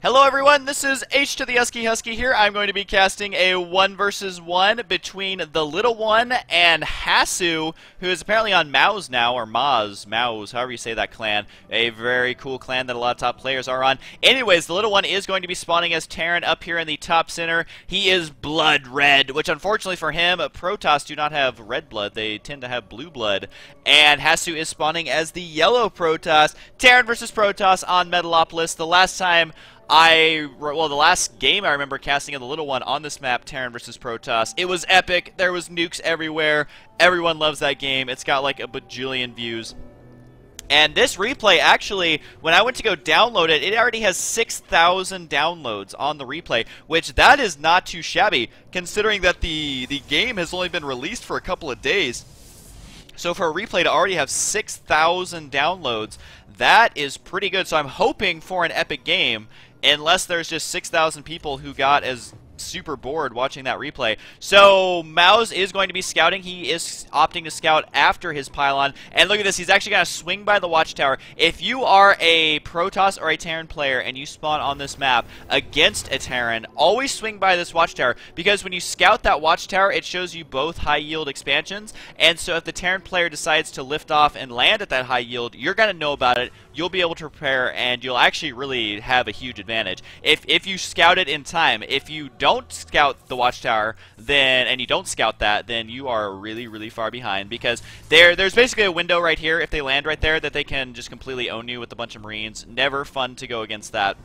Hello everyone, this is H to the Husky here. I'm going to be casting a 1 versus 1 between TheLittleOne and Hasu, who is apparently on Maus now, or Maus, however you say that clan. A very cool clan that a lot of top players are on. Anyways, TheLittleOne is going to be spawning as Terran up here in the top center. He is blood red, which unfortunately for him, Protoss do not have red blood. They tend to have blue blood. And Hasu is spawning as the yellow Protoss. Terran versus Protoss on Metalopolis. The last game I remember casting of TheLittleOne on this map, Terran versus Protoss, it was epic. There was nukes everywhere. Everyone loves that game. It's got like a bajillion views. And this replay, actually, when I went to go download it, it already has 6,000 downloads on the replay, which that is not too shabby, considering that the game has only been released for a couple of days. So for a replay to already have 6,000 downloads, that is pretty good. So I'm hoping for an epic game, unless there's just 6,000 people who got as super bored watching that replay. So Maus is going to be scouting. He is opting to scout after his pylon. And look at this, he's actually going to swing by the watchtower. If you are a Protoss or a Terran player and you spawn on this map against a Terran, always swing by this watchtower, because when you scout that watchtower, it shows you both high yield expansions. And so if the Terran player decides to lift off and land at that high yield, you're going to know about it. You'll be able to prepare, and you'll actually really have a huge advantage if you scout it in time. If you don't scout the watchtower, and you don't scout that, then you are really far behind, because there's basically a window right here, if they land right there, that they can just completely own you with a bunch of Marines. Never fun to go against that.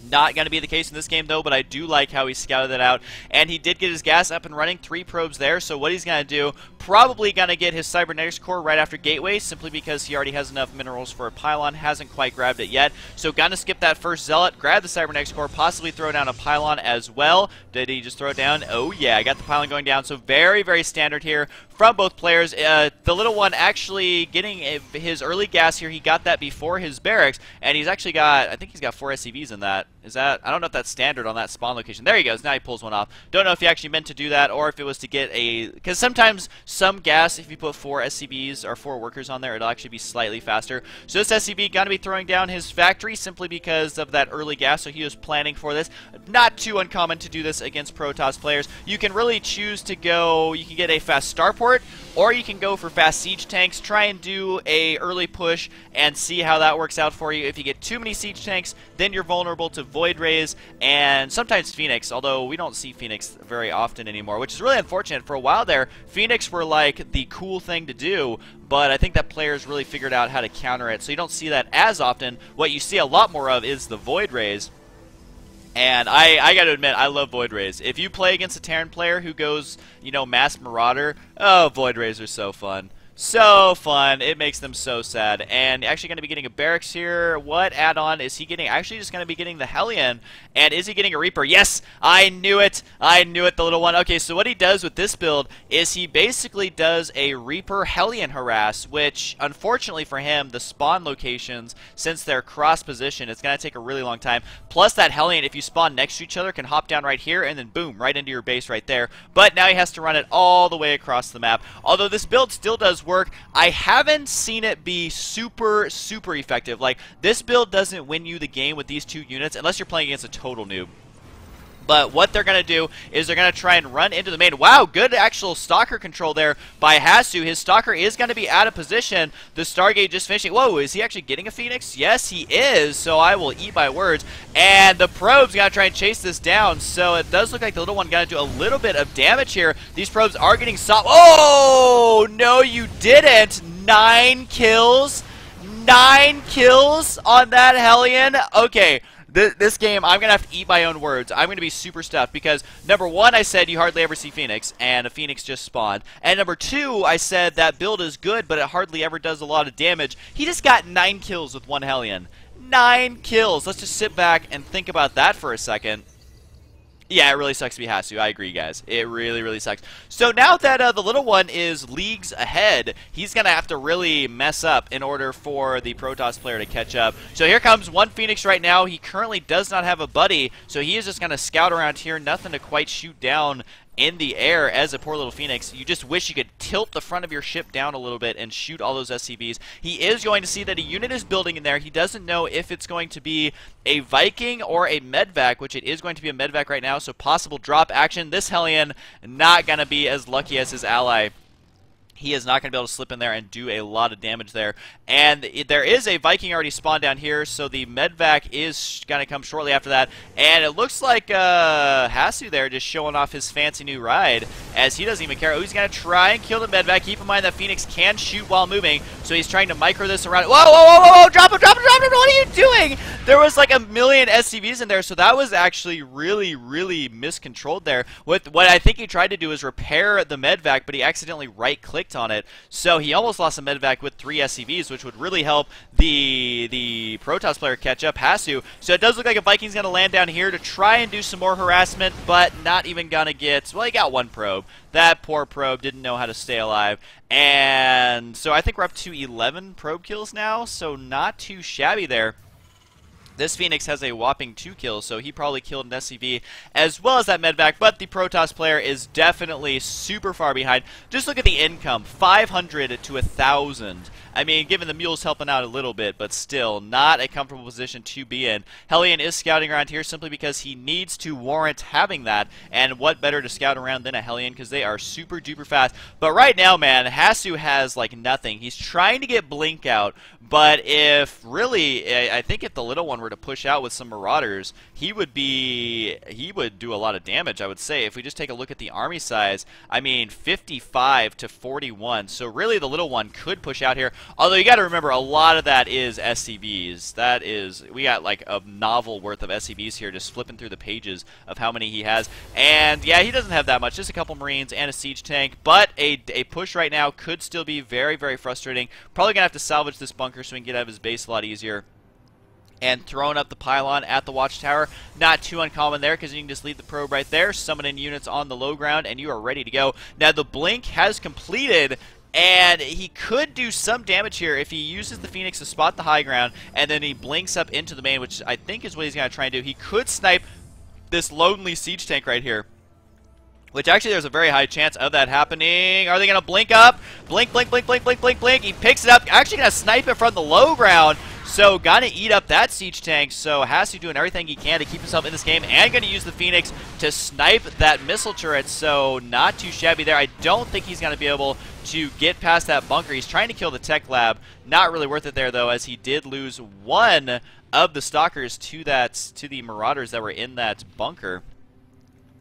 Not going to be the case in this game, though, but I do like how he scouted it out. And he did get his gas up and running, 3 probes there. So what he's going to do, probably going to get his cybernetics core right after gateway, simply because he already has enough minerals for a pylon. Hasn't quite grabbed it yet. So going to skip that first zealot, grab the cybernetics core, possibly throw down a pylon as well. Did he just throw it down? Oh yeah, I got the pylon going down. So very standard here from both players. TheLittleOne actually getting his early gas here. He got that before his barracks, and he's actually got, I think he's got 4 SCVs in that. Is that, I don't know if that's standard on that spawn location. There he goes. Now he pulls one off. Don't know if he actually meant to do that, or if it was to get a, because sometimes some gas, if you put 4 SCVs or 4 workers on there, it'll actually be slightly faster. So this SCV going to be throwing down his factory simply because of that early gas, so he was planning for this. Not too uncommon to do this against Protoss players. You can really choose to go, you can get a fast starport, or you can go for fast siege tanks. Try and do a early push and see how that works out for you. If you get too many siege tanks, then you're vulnerable to Void Rays and sometimes Phoenix, although we don't see Phoenix very often anymore, which is really unfortunate. For a while there, Phoenix were like the cool thing to do, but I think that players really figured out how to counter it, so you don't see that as often. What you see a lot more of is the Void Rays. And I gotta admit, I love Void Rays. If you play against a Terran player who goes, you know, Mass Marauder, oh, Void Rays are so fun. So fun. It makes them so sad. And actually going to be getting a barracks here. What add-on is he getting? Actually just going to be getting the Hellion. And is he getting a Reaper? Yes! I knew it! I knew it, TheLittleOne. Okay, so what he does with this build is he basically does a Reaper Hellion harass, which, unfortunately for him, the spawn locations, since they're cross-position, it's going to take a really long time. Plus that Hellion, if you spawn next to each other, can hop down right here, and then boom, right into your base right there. But now he has to run it all the way across the map. Although this build still does work, I haven't seen it be super effective. Like, this build doesn't win you the game with these 2 units unless you're playing against a total noob. But what they're going to do is they're going to try and run into the main. Wow, good actual stalker control there by Hasu. His stalker is going to be out of position. The Stargate just finishing. Whoa, is he actually getting a Phoenix? Yes, he is. So I will eat my words. And the probe's going to try and chase this down. So it does look like the TheLittleOne going to do a little bit of damage here. These probes are getting soft. Oh, no, you didn't. 9 kills. 9 kills on that Hellion. Okay. This game, I'm going to have to eat my own words. I'm going to be super stuffed because, number 1, I said you hardly ever see Phoenix, and a Phoenix just spawned. And number 2, I said that build is good, but it hardly ever does a lot of damage. He just got 9 kills with 1 Hellion. 9 kills. Let's just sit back and think about that for a second. Yeah, it really sucks to be Hasu. I agree, guys. It really sucks. So now that the TheLittleOne is leagues ahead, he's going to have to really mess up in order for the Protoss player to catch up. So here comes 1 Phoenix right now. He currently does not have a buddy, so he is just going to scout around here. Nothing to quite shoot down in the air as a poor little Phoenix. You just wish you could tilt the front of your ship down a little bit and shoot all those SCVs. He is going to see that a unit is building in there. He doesn't know if it's going to be a Viking or a Medvac, which it is going to be a Medvac right now, so possible drop action. This Hellion not going to be as lucky as his ally. He is not going to be able to slip in there and do a lot of damage there. And there is a Viking already spawned down here, so the Medvac is going to come shortly after that. And it looks like Hasu there just showing off his fancy new ride, as he doesn't even care. Oh, he's going to try and kill the Medvac. Keep in mind that Phoenix can shoot while moving, so he's trying to micro this around. Whoa, whoa, whoa, whoa, whoa, drop him, drop him, drop him! What are you doing? There was like a million SCVs in there, so that was actually really, really miscontrolled there. What I think he tried to do is repair the Medvac, but he accidentally right-clicked on it, so he almost lost a Medvac with 3 SCVs, which would really help the Protoss player catch up, Hasu. So it does look like a Viking's going to land down here to try and do some more harassment, but not even going to get... Well, he got 1 probe. That poor probe didn't know how to stay alive. And so I think we're up to 11 probe kills now, so not too shabby there. This Phoenix has a whopping 2 kills, so he probably killed an SCV as well as that Medvac, but the Protoss player is definitely super far behind. Just look at the income, 500 to 1,000. I mean, given the mule's helping out a little bit, but still not a comfortable position to be in. Hellion is scouting around here simply because he needs to warrant having that, and what better to scout around than a Hellion, because they are super duper fast. But right now, man, Hasu has like nothing. He's trying to get Blink out, but if really, I think if the little one were to push out with some Marauders, he would do a lot of damage, I would say. If we just take a look at the army size, I mean, 55 to 41. So really, the little one could push out here. Although you got to remember, a lot of that is SCVs. That is, we got like a novel worth of SCVs here, just flipping through the pages of how many he has. And yeah, he doesn't have that much, just a couple Marines and a siege tank. But a push right now could still be very, very frustrating. Probably gonna have to salvage this bunker so we can get out of his base a lot easier. And throwing up the pylon at the watchtower, not too uncommon there, because you can just leave the probe right there, summon in units on the low ground, and you are ready to go. Now the blink has completed, and he could do some damage here if he uses the Phoenix to spot the high ground, and then he blinks up into the main, which I think is what he's going to try and do. He could snipe this lonely siege tank right here, which actually there's a very high chance of that happening. Are they going to blink up? Blink, blink, blink, blink, blink, blink, blink. He picks it up. Actually going to snipe it from the low ground. So gonna eat up that siege tank. So Hasu doing everything he can to keep himself in this game, and gonna use the Phoenix to snipe that missile turret. So not too shabby there. I don't think he's gonna be able to get past that bunker. He's trying to kill the tech lab. Not really worth it there though, as he did lose 1 of the stalkers to the Marauders that were in that bunker.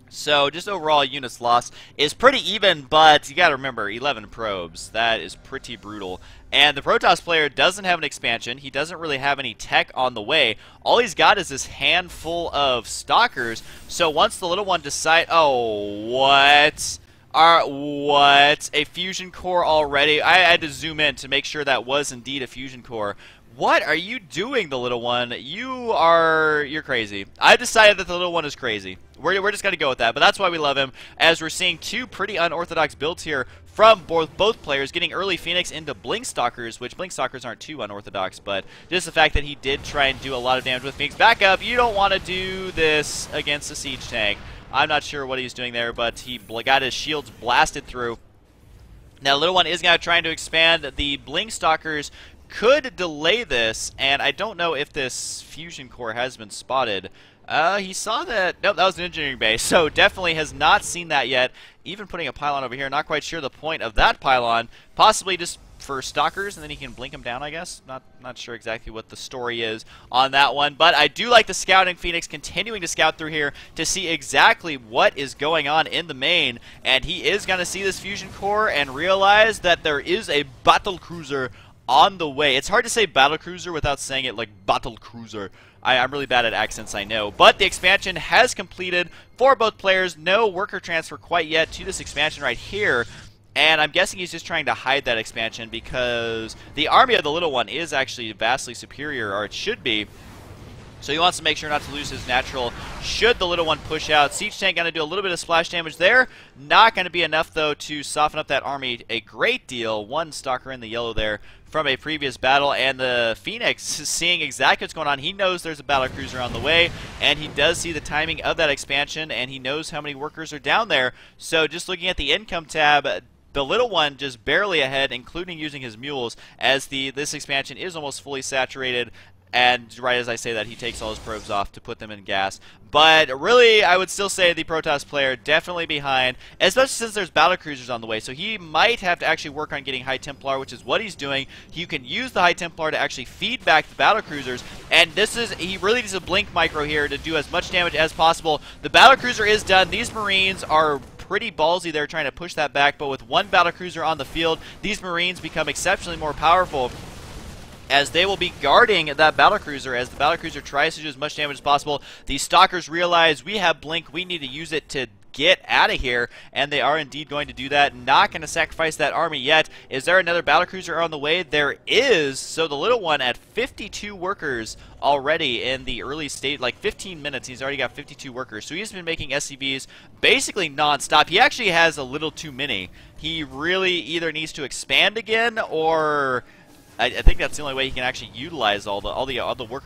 So just overall units lost is pretty even, but you got to remember, 11 probes. That is pretty brutal. And the Protoss player doesn't have an expansion. He doesn't really have any tech on the way. All he's got is this handful of stalkers. So once the little one decide, oh, what? A fusion core already? I had to zoom in to make sure that was indeed a fusion core. What are you doing, the little one? You're crazy. I decided that the little one is crazy. We're just going to go with that, but that's why we love him, as we're seeing 2 pretty unorthodox builds here from both players, getting early Phoenix into Blink Stalkers, which Blink Stalkers aren't too unorthodox, but just the fact that he did try and do a lot of damage with Phoenix. Back up, you don't want to do this against a siege tank. I'm not sure what he's doing there, but he got his shields blasted through. Now, little one is going to try to expand. The Blink Stalkers could delay this, and I don't know if this fusion core has been spotted. He saw that. Nope, that was an engineering base, so definitely has not seen that yet. Even putting a pylon over here, not quite sure the point of that pylon. Possibly just for stalkers, and then he can blink them down, I guess. Not sure exactly what the story is on that one, but I do like the scouting Phoenix continuing to scout through here to see exactly what is going on in the main, and he is going to see this fusion core and realize that there is a battle cruiser on the way. It's hard to say battle cruiser without saying it like battle cruiser. I'm really bad at accents, I know. But the expansion has completed for both players. No worker transfer quite yet to this expansion right here. And I'm guessing he's just trying to hide that expansion because the army of the little one is actually vastly superior, or it should be. So he wants to make sure not to lose his natural should the little one push out. Siege tank going to do a little bit of splash damage there. Not going to be enough, though, to soften up that army a great deal. 1 stalker in the yellow there from a previous battle, and the Phoenix, seeing exactly what's going on, he knows there's a battlecruiser on the way, and he does see the timing of that expansion, and he knows how many workers are down there. So just looking at the income tab, the little one just barely ahead, including using his mules, as this expansion is almost fully saturated. And right as I say that, he takes all his probes off to put them in gas. But really, I would still say the Protoss player definitely behind, especially since there's battlecruisers on the way. So he might have to actually work on getting High Templar, which is what he's doing. You can use the High Templar to actually feed back the battlecruisers. And he really needs a blink micro here to do as much damage as possible. The battlecruiser is done. These Marines are pretty ballsy there trying to push that back. But with one battlecruiser on the field, these Marines become exceptionally more powerful, as they will be guarding that battlecruiser as the battlecruiser tries to do as much damage as possible. These stalkers realize we have blink, we need to use it to get out of here, and they are indeed going to do that. Not going to sacrifice that army yet. Is there another battlecruiser on the way? There is. So the little one at 52 workers already in the early state, like 15 minutes, he's already got 52 workers. So he's been making SCVs basically non-stop. He actually has a little too many. He really either needs to expand again, or I think that's the only way he can actually utilize all the workers